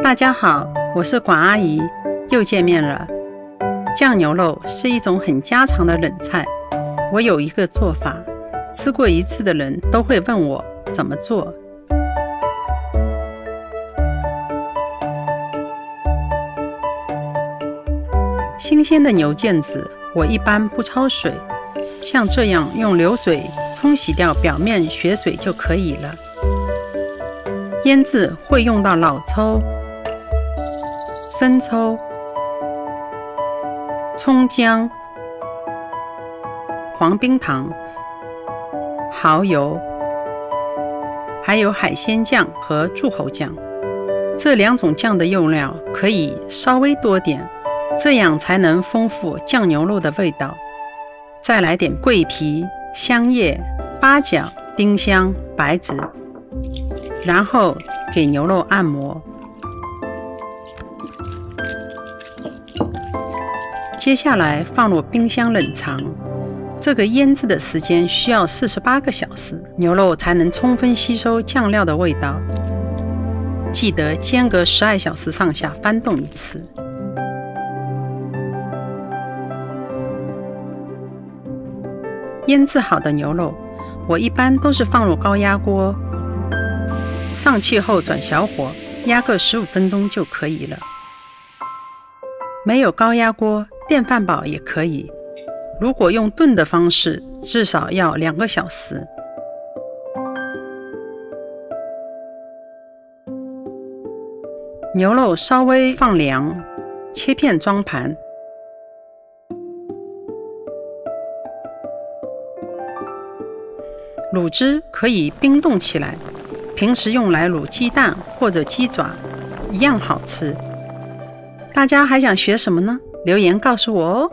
大家好，我是管阿姨，又见面了。酱牛肉是一种很家常的冷菜，我有一个做法，吃过一次的人都会问我怎么做。新鲜的牛腱子，我一般不焯水，像这样用流水冲洗掉表面血水就可以了。腌制会用到老抽、生抽、葱姜、黄冰糖、蚝油，还有海鲜酱和柱侯酱。这两种酱的用料可以稍微多点，这样才能丰富酱牛肉的味道。再来点桂皮、香叶、八角、丁香、白芷，然后给牛肉按摩。接下来放入冰箱冷藏，这个腌制的时间需要48个小时，牛肉才能充分吸收酱料的味道。记得间隔12小时上下翻动一次。腌制好的牛肉，我一般都是放入高压锅，上气后转小火，压个15分钟就可以了。没有高压锅，电饭煲也可以。如果用炖的方式，至少要2个小时。牛肉稍微放凉，切片装盘。卤汁可以冰冻起来，平时用来卤鸡蛋或者鸡爪，一样好吃。大家还想学什么呢？留言告诉我哦。